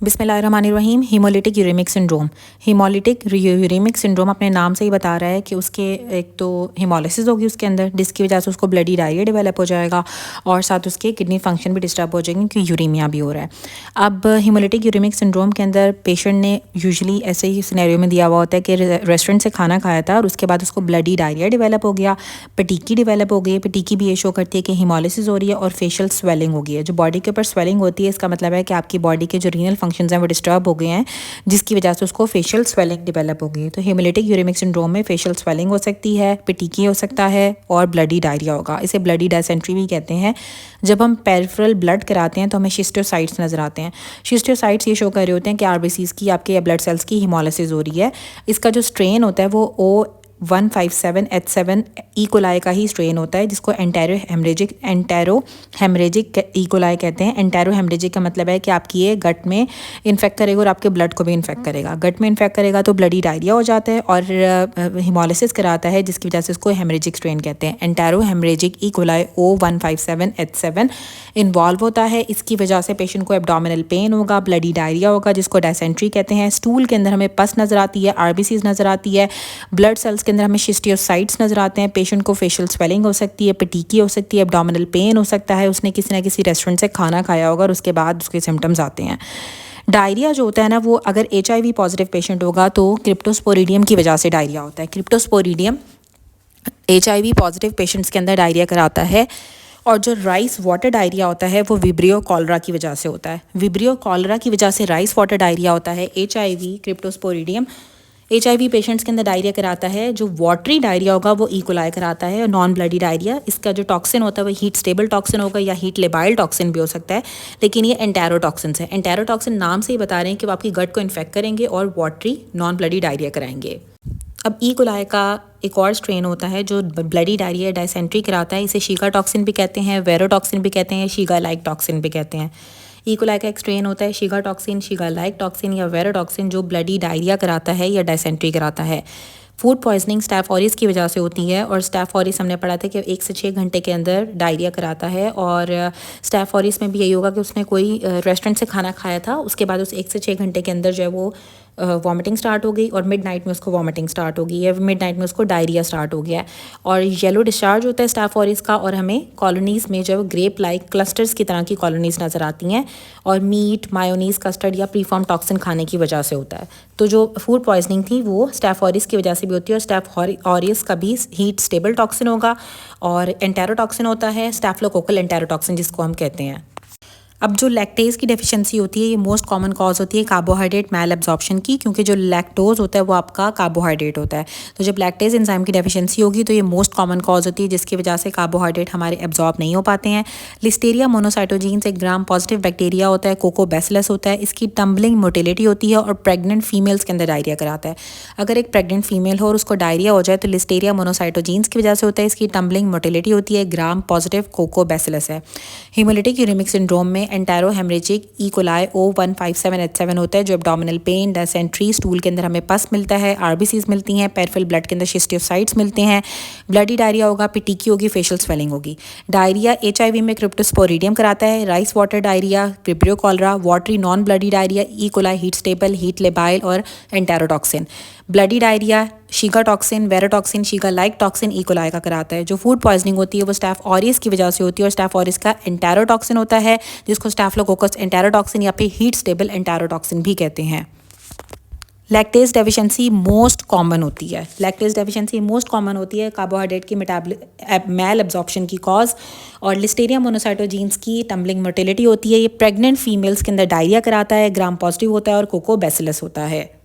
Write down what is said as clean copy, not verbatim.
बिस्मिल्लाहिर्रहमानिर्रहीम। Haemolytic uraemic syndrome. Haemolytic uraemic syndrome अपने नाम से ही बता रहा है कि उसके एक तो हीमोलिसिस होगी उसके अंदर, जिसकी वजह से उसको ब्लडी डायरिया डेवलप हो जाएगा और साथ उसके किडनी फंक्शन भी डिस्टर्ब हो जाएंगे क्योंकि यूरीमिया भी हो रहा है। अब हीमोलिटिक यूरेमिक सिंड्रोम के अंदर पेशेंट ने यूजुअली ऐसे ही सिनेरियो में दिया हुआ होता है कि रेस्टोरेंट से खाना खाया था और उसके बाद उसको ब्लडी डायरिया डेवलप हो गया, पटीकी डेवलप हो गई। पटीकी भी ये शो करती है कि हीमोलिसिस हो रही है और फेशियल स्वेलिंग हो गई है। जो बॉडी के ऊपर स्वेलिंग होती है इसका मतलब है कि आपकी बॉडी के जो रीनल फंक्शंस हैं वो डिस्टर्ब हो गए हैं, जिसकी वजह से उसको फेशियल स्वेलिंग डेवलप हो गई है। तो हीमोलिटिक यूरेमिक सिंड्रोम में फेशियल स्वेलिंग हो सकती है, पटीकी हो सकता है और ब्लडी डायरिया होगा। इसे ब्लडी डायसेंट्री भी कहते हैं। जब हम पेरिफेरल ब्लड कराते हैं तो हमें शिस्टोसाइट्स नज़र आते हैं। शिस्टोसाइट्स ये शो कर रहे होते हैं कि आरबीसीज की, आपके ब्लड सेल्स की हीमोलिसिस हो रही है। इसका जो स्ट्रेन होता है वो O157H7 ई कोलाई का ही स्ट्रेन होता है, जिसको एंटेरो हेमरेजिक ई कोलाई कहते हैं। एंटेरो हेमरेजिक का मतलब है कि आपकी ये गट में इन्फेक्ट करेगा और आपके ब्लड को भी इन्फेक्ट करेगा। गट में इन्फेक्ट करेगा तो ब्लडी डायरिया हो जाता है और हीमोलिसिस कराता है, जिसकी वजह से इसको हेमरेजिक स्ट्रेन कहते हैं। Entero haemorrhagic E coli O157H7 involve होता है। इसकी वजह से पेशेंट को एब्डोमिनल पेन होगा, ब्लडी डायरिया होगा, जिसको डायसेंट्री कहते हैं। स्टूल के अंदर हमें पस नज़र आती है, आरबीसीज नज़र आती है, ब्लड सेल्स के अंदर हमें शिस्टियोसाइट्स नज़र आते हैं। पेशेंट को फेशियल स्वेलिंग हो सकती है, पटीकी हो सकती है, एब्डोमिनल पेन हो सकता है। उसने किसी ना किसी रेस्टोरेंट से खाना खाया होगा और उसके बाद उसके सिम्टम्स आते हैं। डायरिया जो होता है ना, वो अगर HIV पॉजिटिव पेशेंट होगा तो क्रिप्टोस्पोरिडियम की वजह से डायरिया होता है। क्रिप्टोस्पोरिडियम HIV पॉजिटिव पेशेंट्स के अंदर डायरिया कराता है। और जो राइस वाटर डायरिया होता है वो विब्रियो कॉलरा की वजह से होता है। विब्रियो कॉलरा की वजह से राइस वाटर डायरिया होता है। HIV क्रिप्टोस्पोरिडियम HIV पेशेंट्स के अंदर डायरिया कराता है। जो वाटरी डायरिया होगा वो ई कोलाई कराता है। और नॉन ब्लडी डायरिया, इसका जो टॉक्सिन होता है वो हीट स्टेबल टॉक्सिन होगा या हीट लेबाइल टॉक्सिन भी हो सकता है, लेकिन ये एंटेरोटॉक्सिन है। एंटेरोटॉक्सिन नाम से ही बता रहे हैं कि वो आपकी गट को इन्फेक्ट करेंगे और वाटरी नॉन ब्लडी डायरिया कराएंगे। अब ई कोलाई का एक और स्ट्रेन होता है जो ब्लडी डायरिया डायसेंट्री कराता है। इसे शीगा टॉक्सिन भी कहते हैं, वेरोटॉक्सिन भी कहते हैं, शीगा लाइक टॉक्सिन भी कहते हैं। ई कोलाई का एक स्ट्रेन होता है शीगा टॉक्सिन, शीगा लाइक टॉक्सिन या वेरोटॉक्सिन, जो ब्लडी डायरिया कराता है या डायसेंट्री कराता है। फूड पॉइजनिंग स्टैफ ऑरिस की वजह से होती है और स्टैफ ऑरिस हमने पढ़ा था कि 1 से 6 घंटे के अंदर डायरिया कराता है। और स्टैफ ऑरिस में भी यही होगा कि उसने कोई रेस्टोरेंट से खाना खाया था, उसके बाद उस 1 से 6 घंटे के अंदर जो है वो वॉमिटिंग स्टार्ट हो गई और मिड नाइट में उसको वॉमिटिंग स्टार्ट हो गई है, मिड नाइट में उसको डायरिया स्टार्ट हो गया है। और येलो डिस्चार्ज होता है स्टैफ ऑरिस का और हमें कॉलोनीज़ में जो ग्रेप लाइक क्लस्टर्स की तरह की कॉलोनीज़ नज़र आती हैं और मीट, मायोनीज़, कस्टर्ड या प्रीफॉर्म टॉक्सिन खाने की वजह से होता है। तो जो फूड पॉइजनिंग थी वो स्टैफ ऑरिस की वजह से भी होती है और स्टैफ ऑरिस का भी हीट स्टेबल टॉक्सिन होगा और एंटेरोटॉक्सिन होता है, स्टैफिलोकोकल एंटेरोटॉक्सिन जिसको हम कहते हैं। अब जो लैक्टेज की डेफिशिएंसी होती है ये मोस्ट कॉमन कॉज होती है कार्बोहाइड्रेट मैल एब्जॉर्प्शन की, क्योंकि जो लैक्टोज होता है वो आपका कार्बोहाइड्रेट होता है। तो जब लैक्टेज एंजाइम की डेफिशिएंसी होगी तो ये मोस्ट कॉमन कॉज होती है, जिसकी वजह से कार्बोहाइड्रेट हमारे एब्जॉर्ब नहीं हो पाते हैं। लिस्टेरिया मोनोसाइटोजीन्स एक ग्राम पॉजिटिव बैक्टीरिया होता है, कोकोबैसिलस होता है। इसकी टम्बलिंग मोटिलिटी होती है और प्रेग्नेंट फीमेल्स के अंदर डायरिया कराता है। अगर एक प्रेग्नेंट फीमेल हो और उसको डायरिया हो जाए तो लिस्टेरिया मोनोसाइटोजीन्स की वजह से होता है। इसकी टम्बलिंग मोटिलिटी होती है, ग्राम पॉजिटिव कोकोबैसिलस है। हीमोलिटिक यूरेमिक सिंड्रोम में entero haemorrhagic E coli O157H7 होता है, जो एब्डोमिनल पेन, डायसेंट्री, स्टूल के अंदर हमें पस मिलता है, आरबीसीज मिलती हैं, पेरिफेरल ब्लड के अंदर शिस्टियोसाइट्स मिलते हैं, ब्लडी डायरिया होगा, पटीकी होगी, फेशियल स्वेलिंग होगी। डायरिया HIV में क्रिप्टोस्पोरिडियम कराता है, rice water diarrhoea, vibrio cholera, watery non bloody diarrhoea, E coli heat stable, heat labile और enterotoxin. Bloody diarrhoea Shiga toxin, verotoxin, Shiga like toxin E coli का कराता है। जो food poisoning होती है वो स्टैफ ऑरिस की वजह से होती है और स्टैफ ऑरिस का एंटेरोटॉक्सिन होता है, जिसको स्टैफिलोकोकस एंटेरोटॉक्सिन या फिर हीट स्टेबल एंटेरोटॉक्सिन भी कहते हैं। लैक्टेज डेफिशिएंसी मोस्ट कॉमन होती है। लैक्टेज डेफिशिएंसी मोस्ट कॉमन होती है कार्बोहाइड्रेट की मैल एब्जॉर्प्शन की कॉज, और लिस्टेरिया मोनोसाइटोजीन्स की टम्बलिंग मोटिलिटी होती है। ये प्रेग्नेंट फीमेल्स के अंदर डायरिया कराता है, ग्राम पॉजिटिव होता है और कोकोबैसिलस होता है।